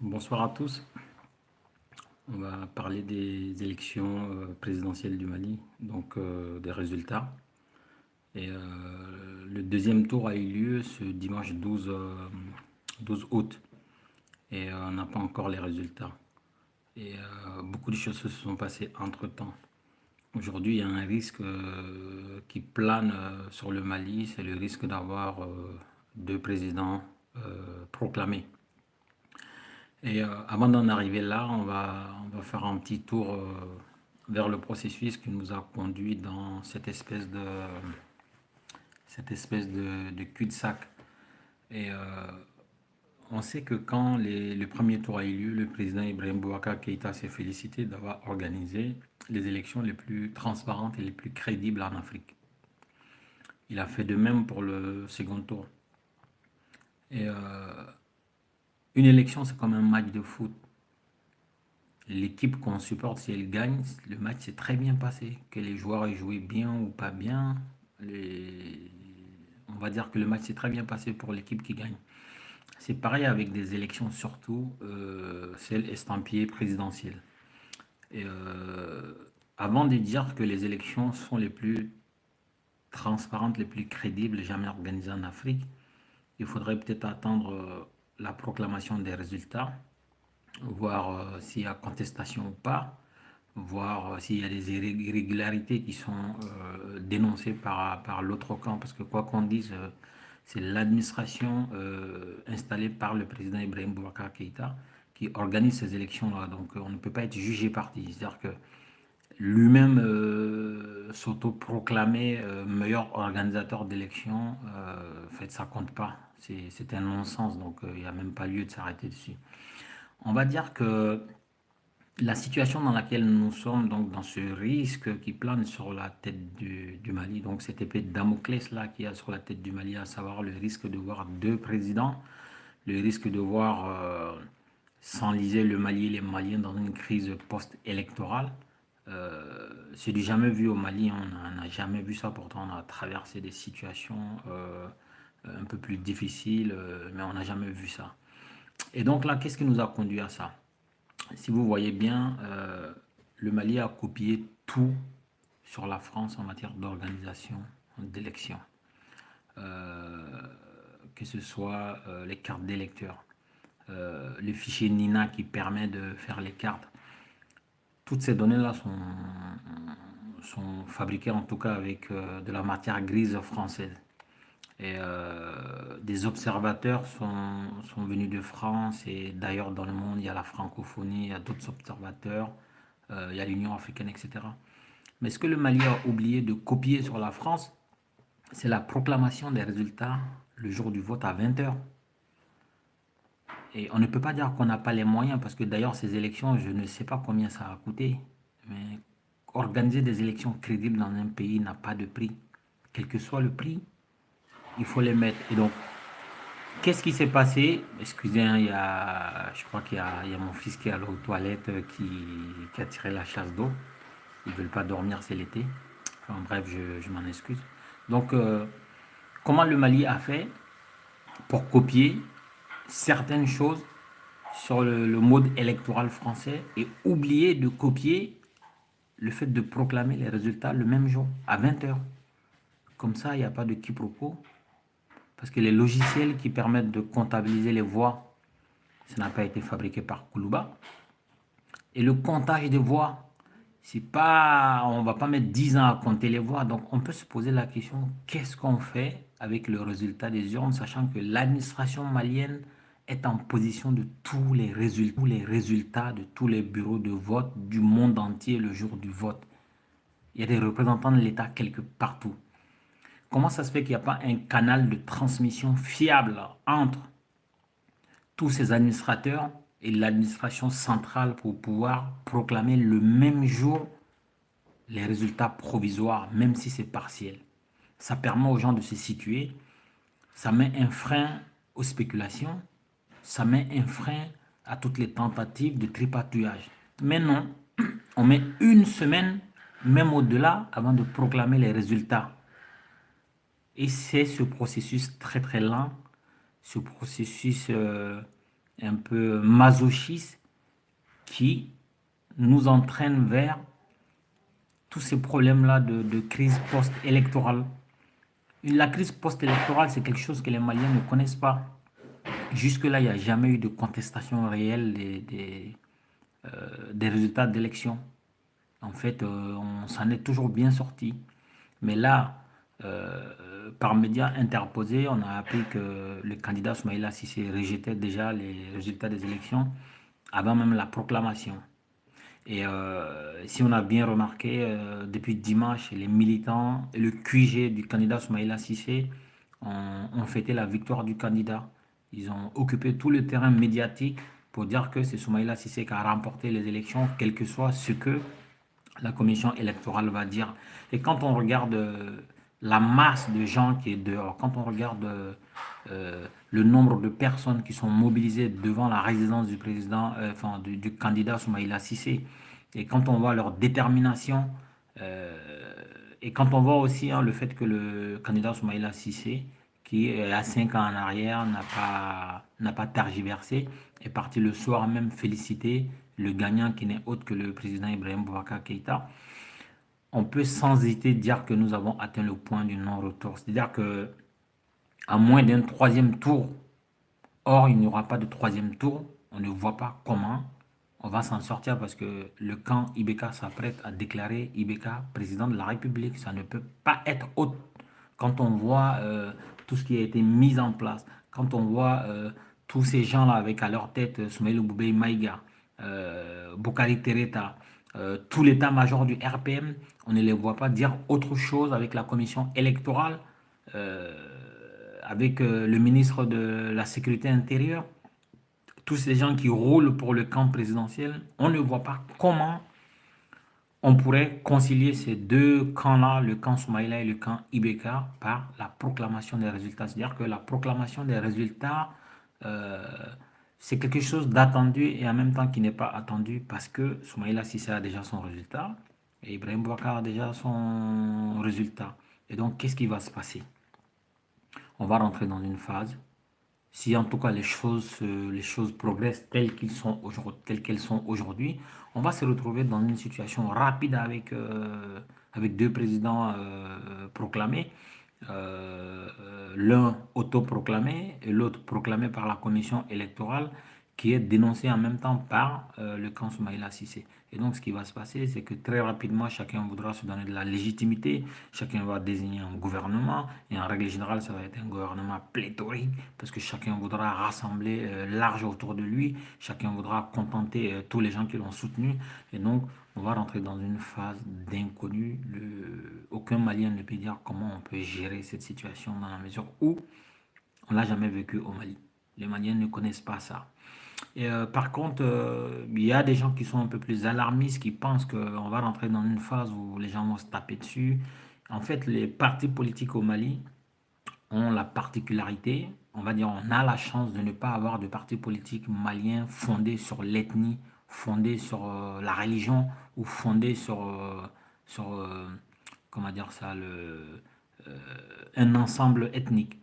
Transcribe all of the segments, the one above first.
Bonsoir à tous. On va parler des élections présidentielles du Mali, donc des résultats. Et le deuxième tour a eu lieu ce dimanche 12 août et on n'a pas encore les résultats. Et beaucoup de choses se sont passées entre-temps. Aujourd'hui, il y a un risque qui plane sur le Mali, c'est le risque d'avoir deux présidents proclamés. Et avant d'en arriver là, on va faire un petit tour vers le processus qui nous a conduit dans cette espèce de cul-de-sac. Et on sait que quand le premier tour a eu lieu, le président Ibrahim Boubacar Keïta s'est félicité d'avoir organisé les élections les plus transparentes et les plus crédibles en Afrique. Il a fait de même pour le second tour. Et une élection, c'est comme un match de foot. L'équipe qu'on supporte, si elle gagne, le match s'est très bien passé. Que les joueurs aient joué bien ou pas bien, on va dire que le match s'est très bien passé pour l'équipe qui gagne. C'est pareil avec des élections, surtout celles estampillées présidentielles. Et avant de dire que les élections sont les plus transparentes, les plus crédibles jamais organisées en Afrique, il faudrait peut-être attendre la proclamation des résultats, voir s'il y a contestation ou pas, voir s'il y a des irrégularités qui sont dénoncées par l'autre camp, parce que quoi qu'on dise, c'est l'administration installée par le président Ibrahim Boubacar Keïta qui organise ces élections-là. Donc on ne peut pas être jugé parti. C'est-à-dire que lui-même s'auto-proclamer meilleur organisateur d'élections, en fait, ça compte pas. C'est un non-sens, donc il n'y a même pas lieu de s'arrêter dessus. On va dire que la situation dans laquelle nous sommes, donc dans ce risque qui plane sur la tête du Mali, donc cette épée de Damoclès là qui a sur la tête du Mali, à savoir le risque de voir deux présidents, le risque de voir s'enliser le Mali et les Maliens dans une crise post-électorale. C'est du jamais vu au Mali, on n'a jamais vu ça, pourtant on a traversé des situations un peu plus difficiles, mais on n'a jamais vu ça. Et donc là, qu'est-ce qui nous a conduit à ça? Si vous voyez bien, le Mali a copié tout sur la France en matière d'organisation d'élections. Que ce soit les cartes d'électeurs, le fichier NINA qui permet de faire les cartes. Toutes ces données-là sont fabriquées en tout cas avec de la matière grise française. Et des observateurs sont venus de France et d'ailleurs dans le monde, il y a la francophonie, il y a d'autres observateurs, il y a l'Union africaine, etc. Mais ce que le Mali a oublié de copier sur la France, c'est la proclamation des résultats le jour du vote à 20 heures. Et on ne peut pas dire qu'on n'a pas les moyens, parce que d'ailleurs ces élections, je ne sais pas combien ça a coûté, mais organiser des élections crédibles dans un pays n'a pas de prix. Quel que soit le prix, il faut les mettre. Et donc, qu'est-ce qui s'est passé? Excusez, hein, je crois qu'il y a mon fils qui est allé aux toilettes qui a tiré la chasse d'eau. Ils ne veulent pas dormir, c'est l'été. Enfin, bref, je m'en excuse. Donc, comment le Mali a fait pour copier certaines choses sur le mode électoral français et oublier de copier le fait de proclamer les résultats le même jour, à 20 heures. Comme ça, il n'y a pas de quiproquo. Parce que les logiciels qui permettent de comptabiliser les voix, ça n'a pas été fabriqué par Koulouba. Et le comptage des voix, c'est pas, on ne va pas mettre 10 ans à compter les voix. Donc on peut se poser la question, qu'est-ce qu'on fait avec le résultat des urnes, sachant que l'administration malienne est en position de tous les résultats de tous les bureaux de vote du monde entier le jour du vote. Il y a des représentants de l'État quelque partout. Comment ça se fait qu'il n'y a pas un canal de transmission fiable entre tous ces administrateurs et l'administration centrale pour pouvoir proclamer le même jour les résultats provisoires, même si c'est partiel? Ça permet aux gens de se situer, ça met un frein aux spéculations, ça met un frein à toutes les tentatives de tripatouillage. Mais non, on met une semaine, même au-delà, avant de proclamer les résultats. Et c'est ce processus très très lent, ce processus un peu masochiste qui nous entraîne vers tous ces problèmes-là de crise post-électorale. La crise post-électorale, c'est quelque chose que les Maliens ne connaissent pas. Jusque-là, il n'y a jamais eu de contestation réelle des résultats d'élection. En fait, on s'en est toujours bien sorti. Mais là, par médias interposés, on a appris que le candidat Soumaïla Cissé rejetait déjà les résultats des élections avant même la proclamation. Et si on a bien remarqué, depuis dimanche, les militants et le QG du candidat Soumaïla Cissé ont fêté la victoire du candidat. Ils ont occupé tout le terrain médiatique pour dire que c'est Soumaïla Cissé qui a remporté les élections, quel que soit ce que la commission électorale va dire. Et quand on regarde la masse de gens qui est dehors, quand on regarde le nombre de personnes qui sont mobilisées devant la résidence du président, enfin du candidat Soumaïla Cissé, et quand on voit leur détermination, euh, et quand on voit aussi hein, le fait que le candidat Soumaïla Cissé, qui est à 5 ans en arrière, n'a pas tergiversé, est parti le soir même féliciter le gagnant qui n'est autre que le président Ibrahim Boubacar Keïta. On peut sans hésiter dire que nous avons atteint le point du non-retour. C'est-à-dire que à moins d'un troisième tour, or il n'y aura pas de troisième tour, on ne voit pas comment on va s'en sortir parce que le camp Ibeka s'apprête à déclarer Ibeka président de la République. Ça ne peut pas être autre. Quand on voit tout ce qui a été mis en place, quand on voit tous ces gens-là avec à leur tête Soumaïla Boubèye Maïga, Bokari Tereta, tout l'état-major du RPM, on ne les voit pas dire autre chose avec la commission électorale, euh, avec le ministre de la Sécurité intérieure, tous ces gens qui roulent pour le camp présidentiel. On ne voit pas comment on pourrait concilier ces deux camps-là, le camp Soumaïla et le camp Ibeka, par la proclamation des résultats. C'est-à-dire que la proclamation des résultats, euh, c'est quelque chose d'attendu et en même temps qui n'est pas attendu parce que Soumaïla Cissé a déjà son résultat et Ibrahim Boubacar a déjà son résultat. Et donc, qu'est-ce qui va se passer? On va rentrer dans une phase. Si en tout cas les choses progressent telles qu'elles sont aujourd'hui, on va se retrouver dans une situation rapide avec deux présidents proclamés, l'un autoproclamé et l'autre proclamé par la commission électorale qui est dénoncé en même temps par le camp Soumaïla Cissé. Et donc, ce qui va se passer, c'est que très rapidement, chacun voudra se donner de la légitimité, chacun va désigner un gouvernement, et en règle générale, ça va être un gouvernement pléthorique, parce que chacun voudra rassembler large autour de lui, chacun voudra contenter tous les gens qui l'ont soutenu, et donc, on va rentrer dans une phase d'inconnu. Aucun Malien ne peut dire comment on peut gérer cette situation dans la mesure où on l'a jamais vécu au Mali. Les Maliens ne connaissent pas ça. Et par contre, il y a des gens qui sont un peu plus alarmistes, qui pensent qu'on va rentrer dans une phase où les gens vont se taper dessus. En fait, les partis politiques au Mali ont la particularité, on va dire, on a la chance de ne pas avoir de parti politique malien fondé sur l'ethnie, fondé sur la religion ou fondé sur comment dire ça, euh, un ensemble ethnique.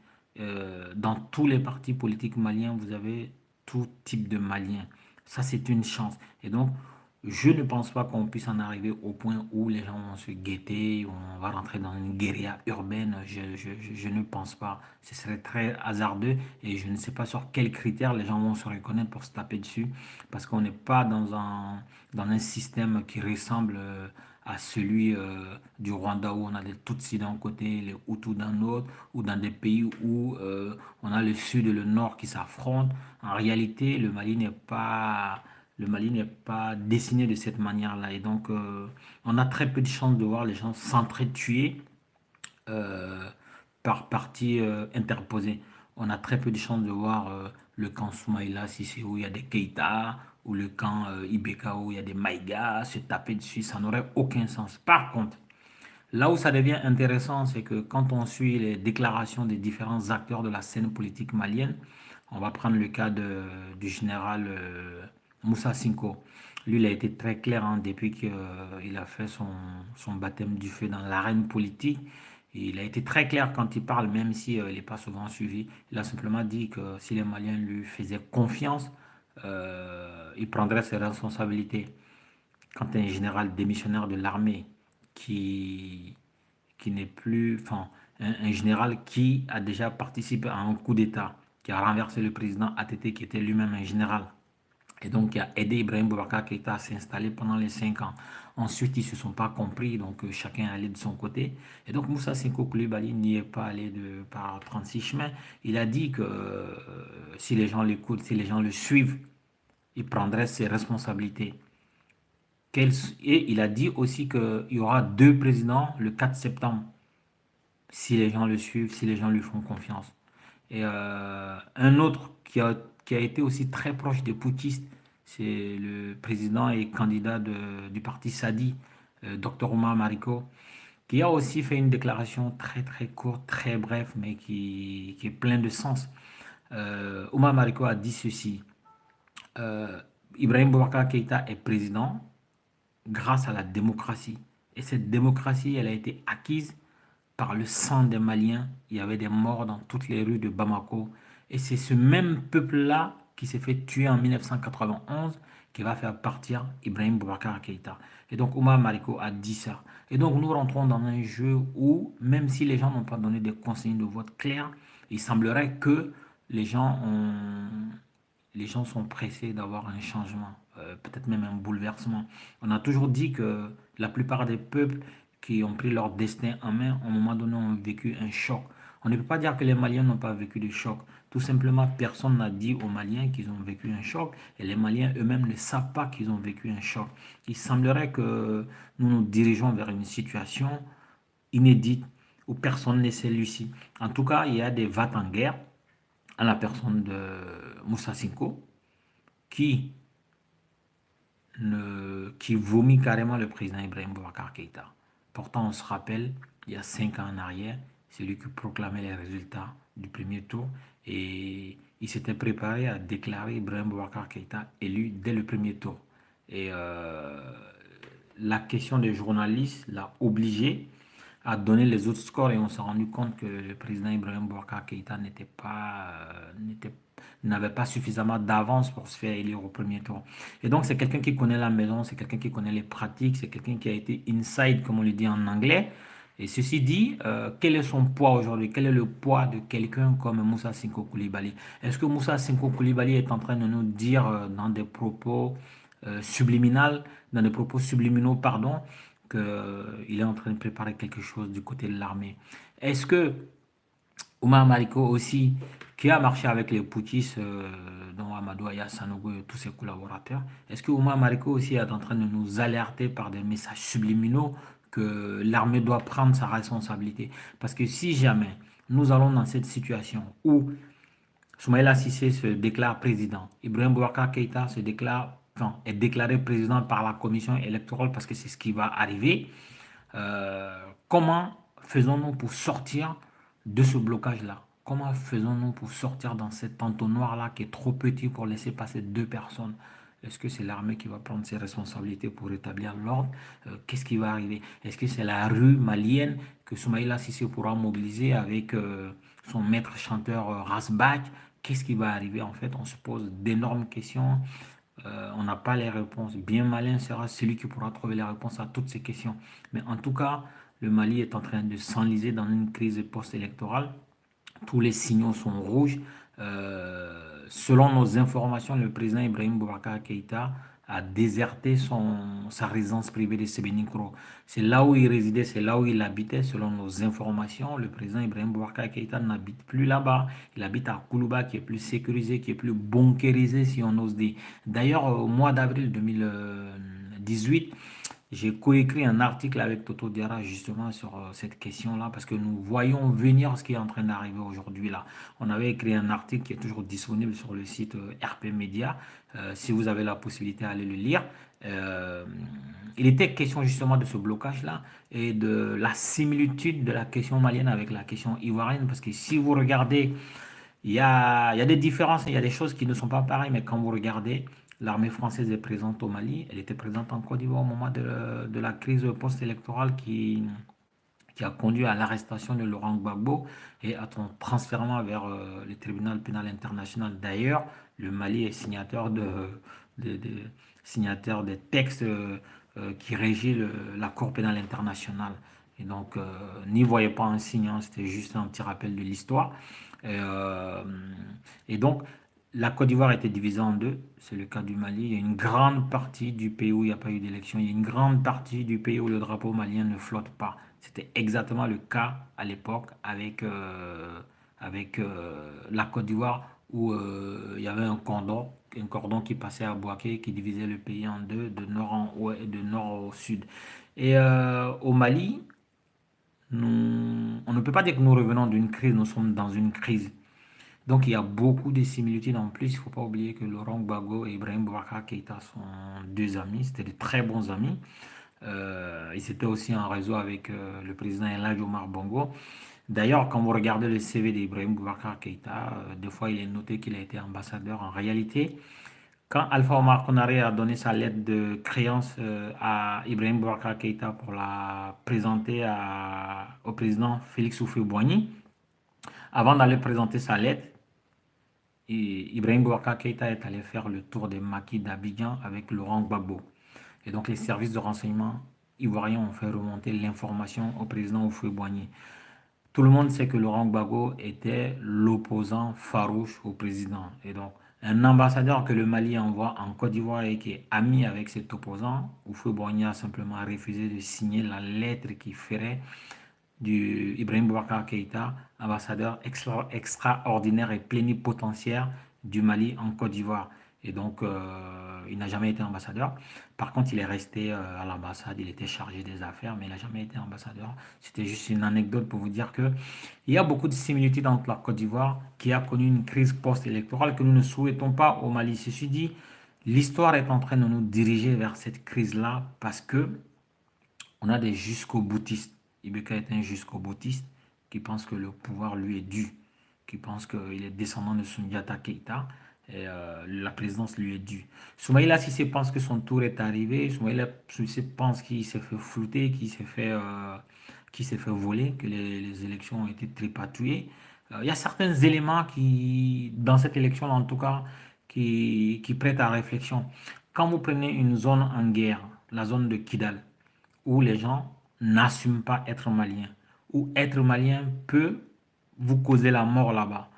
Dans tous les partis politiques maliens, vous avez tout type de Maliens. Ça, c'est une chance. Et donc, je ne pense pas qu'on puisse en arriver au point où les gens vont se guetter, où on va rentrer dans une guérilla urbaine. Je ne pense pas. Ce serait très hasardeux et je ne sais pas sur quels critères les gens vont se reconnaître pour se taper dessus parce qu'on n'est pas dans un système qui ressemble à celui du Rwanda où on a les Tutsis d'un côté, les Hutus d'un autre, ou dans des pays où on a le sud et le nord qui s'affrontent. En réalité, le Mali n'est pas dessiné de cette manière-là. Et donc, on a très peu de chances de voir les gens s'entretuer euh, par partie interposée. On a très peu de chances de voir le camp Soumaïla, si c'est où il y a des Keïta, ou le camp Ibeka, où il y a des Maïgas, se taper dessus. Ça n'aurait aucun sens. Par contre, là où ça devient intéressant, c'est que quand on suit les déclarations des différents acteurs de la scène politique malienne, on va prendre le cas du général Moussa Sinko. Lui, il a été très clair hein, depuis qu'il a fait son baptême du feu dans l'arène politique. Il a été très clair quand il parle, même si il n'est pas souvent suivi. Il a simplement dit que si les Maliens lui faisaient confiance, il prendrait ses responsabilités. Quand un général démissionnaire de l'armée qui, qui n'est plus, enfin, un général qui a déjà participé à un coup d'État, qui a renversé le président ATT, qui était lui-même un général, et donc qui a aidé Ibrahim Boubacar Keïta à s'installer pendant les 5 ans. Ensuite, ils ne se sont pas compris, donc chacun allait de son côté. Et donc Moussa Sinko Koulibaly n'y est pas allé par 36 chemins. Il a dit que si les gens l'écoutent, si les gens le suivent, il prendrait ses responsabilités. Et il a dit aussi qu'il y aura deux présidents le 4 septembre, si les gens le suivent, si les gens lui font confiance. Et un autre qui a été aussi très proche des putschistes, c'est le président et candidat du parti Sadi, Dr Omar Mariko, qui a aussi fait une déclaration très très courte, très brève, mais qui est plein de sens. Omar Mariko a dit ceci. euh, Ibrahim Boubacar Keïta est président grâce à la démocratie. Et cette démocratie, elle a été acquise par le sang des Maliens. Il y avait des morts dans toutes les rues de Bamako. Et c'est ce même peuple-là qui s'est fait tuer en 1991 qui va faire partir Ibrahim Boubacar Keïta. Et donc Omar Mariko a dit ça. Et donc nous rentrons dans un jeu où, même si les gens n'ont pas donné des consignes de vote claires, il semblerait que les gens ont, les gens sont pressés d'avoir un changement, peut-être même un bouleversement. On a toujours dit que la plupart des peuples qui ont pris leur destin en main, à un moment donné, ont vécu un choc. On ne peut pas dire que les Maliens n'ont pas vécu de choc. Tout simplement, personne n'a dit aux Maliens qu'ils ont vécu un choc et les Maliens eux-mêmes ne savent pas qu'ils ont vécu un choc. Il semblerait que nous nous dirigeons vers une situation inédite où personne ne sait lucide. En tout cas, il y a des vats en guerre à la personne de Moussa Sinko qui, qui vomit carrément le président Ibrahim Boubacar Keïta. Pourtant, on se rappelle, il y a 5 ans en arrière, c'est lui qui proclamait les résultats du premier tour et il s'était préparé à déclarer Ibrahim Boubacar Keïta élu dès le premier tour. Et la question des journalistes l'a obligé à donner les autres scores et on s'est rendu compte que le président Ibrahim Boubacar Keïta n'avait pas suffisamment d'avance pour se faire élire au premier tour. Et donc c'est quelqu'un qui connaît la maison, c'est quelqu'un qui connaît les pratiques, c'est quelqu'un qui a été inside, comme on le dit en anglais. Et ceci dit, quel est son poids aujourd'hui? Quel est le poids de quelqu'un comme Moussa Sinko Koulibaly? Est-ce que Moussa Sinko Koulibaly est en train de nous dire dans des propos subliminaux, dans des propos subliminaux, pardon, qu'il est en train de préparer quelque chose du côté de l'armée? Est-ce que Omar Mariko aussi, qui a marché avec les putschistes, dont Amadou Aya Sanogo et tous ses collaborateurs, est-ce que Omar Mariko aussi est en train de nous alerter par des messages subliminaux que l'armée doit prendre sa responsabilité? Parce que si jamais nous allons dans cette situation où Soumaïla Cissé se déclare président, Ibrahim Boubacar Keïta se déclare, enfin, est déclaré président par la commission électorale parce que c'est ce qui va arriver, comment faisons-nous pour sortir de ce blocage-là? Comment faisons-nous pour sortir dans cet entonnoir-là qui est trop petit pour laisser passer deux personnes? Est-ce que c'est l'armée qui va prendre ses responsabilités pour rétablir l'ordre? Qu'est-ce qui va arriver? Est-ce que c'est la rue malienne que Soumaïla Cissé pourra mobiliser avec son maître chanteur Rasbach? Qu'est-ce qui va arriver en fait? On se pose d'énormes questions. On n'a pas les réponses. Bien malin sera celui qui pourra trouver les réponses à toutes ces questions. Mais en tout cas, le Mali est en train de s'enliser dans une crise post-électorale. Tous les signaux sont rouges. Selon nos informations, le président Ibrahim Boubacar Keïta a déserté sa résidence privée de Sébenikro. C'est là où il résidait, c'est là où il habitait. Selon nos informations, le président Ibrahim Boubacar Keïta n'habite plus là-bas. Il habite à Koulouba, qui est plus sécurisé, qui est plus bunkérisé, si on ose dire. D'ailleurs, au mois d'avril 2018, j'ai coécrit un article avec Toto Diarra justement sur cette question-là parce que nous voyons venir ce qui est en train d'arriver aujourd'hui là. On avait écrit un article qui est toujours disponible sur le site RP Media. Si vous avez la possibilité d'aller le lire. Euh, il était question justement de ce blocage-là et de la similitude de la question malienne avec la question ivoirienne parce que si vous regardez, il y a des différences, il y a des choses qui ne sont pas pareilles, mais quand vous regardez, l'armée française est présente au Mali, elle était présente en Côte d'Ivoire au moment de la crise post-électorale qui qui a conduit à l'arrestation de Laurent Gbagbo et à son transfèrement vers le tribunal pénal international. D'ailleurs, le Mali est de- signataire des textes qui régit la Cour pénale internationale. Et donc, n'y voyez pas un signe, hein, c'était juste un petit rappel de l'histoire. Et, euh, et donc, la Côte d'Ivoire était divisée en deux, c'est le cas du Mali. Il y a une grande partie du pays où il n'y a pas eu d'élection. Il y a une grande partie du pays où le drapeau malien ne flotte pas. C'était exactement le cas à l'époque avec la Côte d'Ivoire où il y avait un cordon qui passait à Bouaké, qui divisait le pays en deux, de nord en ouest et de nord au sud. Et au Mali, on ne peut pas dire que nous revenons d'une crise, nous sommes dans une crise. Donc il y a beaucoup de similitudes en plus. Il ne faut pas oublier que Laurent Gbagbo et Ibrahim Boubacar Keïta sont deux amis, c'était de très bons amis. Ils étaient aussi en réseau avec le président El Hadj Omar Bongo. D'ailleurs, quand vous regardez le CV d'Ibrahim Boubacar Keïta, des fois il est noté qu'il a été ambassadeur. En réalité, quand Alpha Omar Konaré a donné sa lettre de créance à Ibrahim Boubacar Keïta pour la présenter au président Félix Houphouët-Boigny, avant d'aller présenter sa lettre, et Ibrahim Boubacar Keïta est allé faire le tour des maquis d'Abidjan avec Laurent Gbagbo. Et donc les services de renseignement ivoiriens ont fait remonter l'information au président Houphouët-Boigny. Tout le monde sait que Laurent Gbagbo était l'opposant farouche au président. Et donc un ambassadeur que le Mali envoie en Côte d'Ivoire et qui est ami avec cet opposant, Houphouët-Boigny a simplement refusé de signer la lettre qui ferait du Ibrahim Boubacar Keïta, ambassadeur extraordinaire et plénipotentiaire du Mali en Côte d'Ivoire. Et donc, il n'a jamais été ambassadeur. Par contre, il est resté à l'ambassade, il était chargé des affaires, mais il n'a jamais été ambassadeur. C'était juste une anecdote pour vous dire que il y a beaucoup de similitudes entre la Côte d'Ivoire, qui a connu une crise post-électorale que nous ne souhaitons pas au Mali. Ceci dit, l'histoire est en train de nous diriger vers cette crise-là parce que on a des jusqu'au-boutistes. Ibeka est un jusqu'au-boutiste qui pense que le pouvoir lui est dû, qui pense qu'il est descendant de Sundiata Keïta et la présidence lui est due. Soumaïla Cissé pense que son tour est arrivé. Soumaïla Cissé pense qu'il s'est fait flouter, qu'il s'est fait voler, que les élections ont été tripatouillées. Il y a certains éléments qui, dans cette élection-là en tout cas, qui prêtent à réflexion. Quand vous prenez une zone en guerre, la zone de Kidal, où les gens n'assument pas être malien, où être malien peut vous causer la mort là-bas.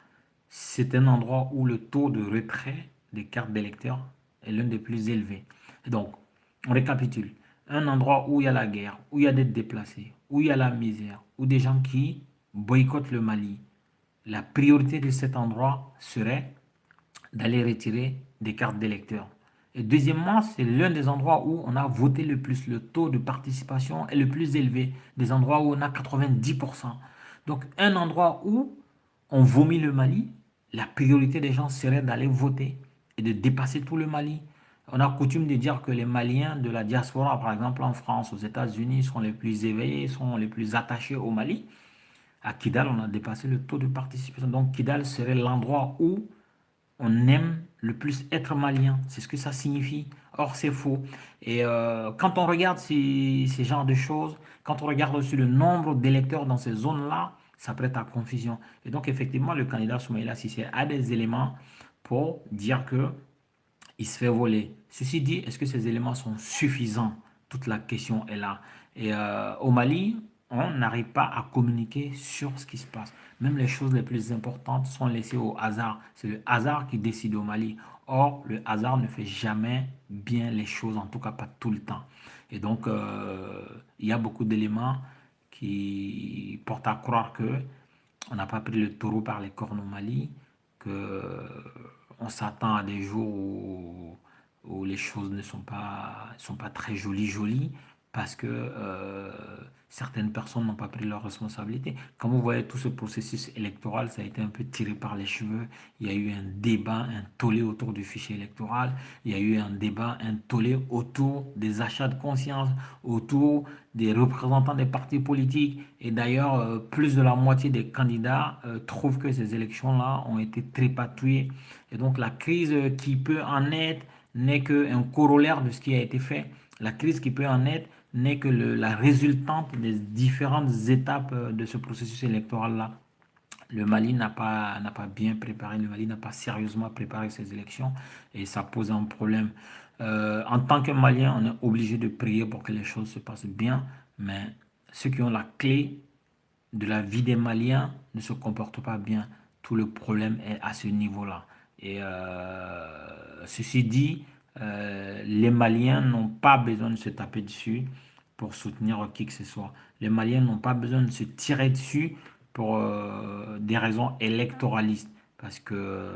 C'est un endroit où le taux de retrait des cartes d'électeurs est l'un des plus élevés. Et donc, on récapitule. Un endroit où il y a la guerre, où il y a des déplacés, où il y a la misère, où des gens qui boycottent le Mali. La priorité de cet endroit serait d'aller retirer des cartes d'électeurs. Et deuxièmement, c'est l'un des endroits où on a voté le plus. Le taux de participation est le plus élevé. Des endroits où on a 90%. Donc, un endroit où on vomit le Mali, la priorité des gens serait d'aller voter et de dépasser tout le Mali. On a coutume de dire que les Maliens de la diaspora, par exemple en France, aux États-Unis, sont les plus éveillés, sont les plus attachés au Mali. À Kidal, on a dépassé le taux de participation. Donc, Kidal serait l'endroit où on aime le plus être malien. C'est ce que ça signifie. Or, c'est faux. Et quand on regarde ces genres de choses, quand on regarde aussi le nombre d'électeurs dans ces zones-là, ça prête à confusion. Et donc, effectivement, le candidat Soumaïla Cissé a des éléments pour dire que il se fait voler. Ceci dit, est-ce que ces éléments sont suffisants? Toute la question est là. Et au Mali, on n'arrive pas à communiquer sur ce qui se passe. Même les choses les plus importantes sont laissées au hasard. C'est le hasard qui décide au Mali. Or, le hasard ne fait jamais bien les choses, en tout cas pas tout le temps. Et donc, il y a beaucoup d'éléments qui portent à croire que on n'a pas pris le taureau par les cornes au Mali, que on s'attend à des jours où les choses ne sont pas très jolies, parce que certaines personnes n'ont pas pris leurs responsabilités. Quand vous voyez tout ce processus électoral, ça a été un peu tiré par les cheveux. Il y a eu un débat, un tollé autour du fichier électoral. Il y a eu un débat, un tollé autour des achats de conscience, autour des représentants des partis politiques. Et d'ailleurs, plus de la moitié des candidats trouvent que ces élections-là ont été trépatouillées. Et donc la crise qui peut en être n'est qu'un corollaire de ce qui a été fait. La crise qui peut en être n'est que la résultante des différentes étapes de ce processus électoral-là. Le Mali n'a pas bien préparé, le Mali n'a pas sérieusement préparé ces élections et ça pose un problème. En tant que Malien, on est obligé de prier pour que les choses se passent bien, mais ceux qui ont la clé de la vie des Maliens ne se comportent pas bien. Tout le problème est à ce niveau-là. Et ceci dit, les Maliens n'ont pas besoin de se taper dessus pour soutenir qui que ce soit. Les Maliens n'ont pas besoin de se tirer dessus pour des raisons électoralistes. Parce que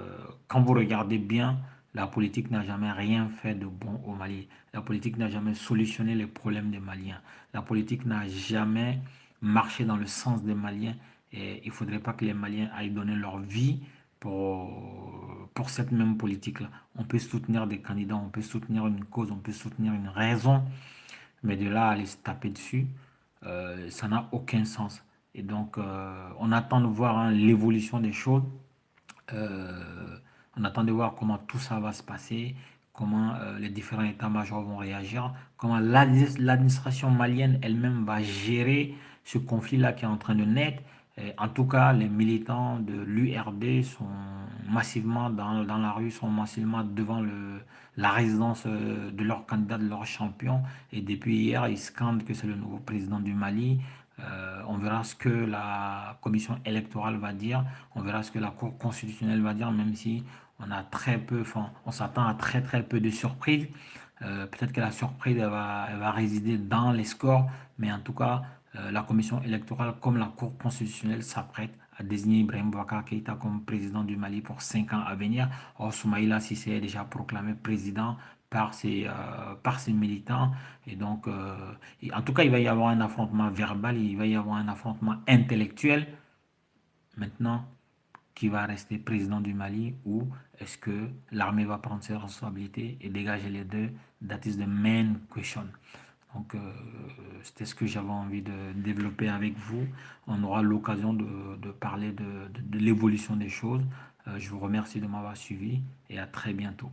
quand vous regardez bien, la politique n'a jamais rien fait de bon au Mali. La politique n'a jamais solutionné les problèmes des Maliens. La politique n'a jamais marché dans le sens des Maliens. Et il ne faudrait pas que les Maliens aillent donner leur vie pour cette même politique-là. On peut soutenir des candidats, on peut soutenir une cause, on peut soutenir une raison, mais de là à aller se taper dessus, ça n'a aucun sens. Et donc, on attend de voir hein, l'évolution des choses. Euh, on attend de voir comment tout ça va se passer, comment les différents états-majors vont réagir, comment l'administration malienne elle-même va gérer ce conflit-là qui est en train de naître. Et en tout cas, les militants de l'URD sont massivement dans la rue, sont massivement devant la résidence de leur candidat, de leur champion. Et depuis hier, ils scandent que c'est le nouveau président du Mali. On verra ce que la commission électorale va dire. On verra ce que la Cour constitutionnelle va dire, même si on a très peu, enfin, on s'attend à très très peu de surprises. Peut-être que la surprise elle va résider dans les scores, mais en tout cas, la commission électorale comme la Cour constitutionnelle s'apprête à désigner Ibrahim Boubacar Keïta comme président du Mali pour 5 ans à venir. Or, Soumaïla Cissé est déjà proclamé président par ses militants. Et donc, en tout cas, il va y avoir un affrontement verbal, il va y avoir un affrontement intellectuel. Maintenant, qui va rester président du Mali ou est-ce que l'armée va prendre ses responsabilités et dégager les deux? That is the main question. Donc, c'était ce que j'avais envie de développer avec vous. On aura l'occasion de parler de l'évolution des choses. Je vous remercie de m'avoir suivi et à très bientôt.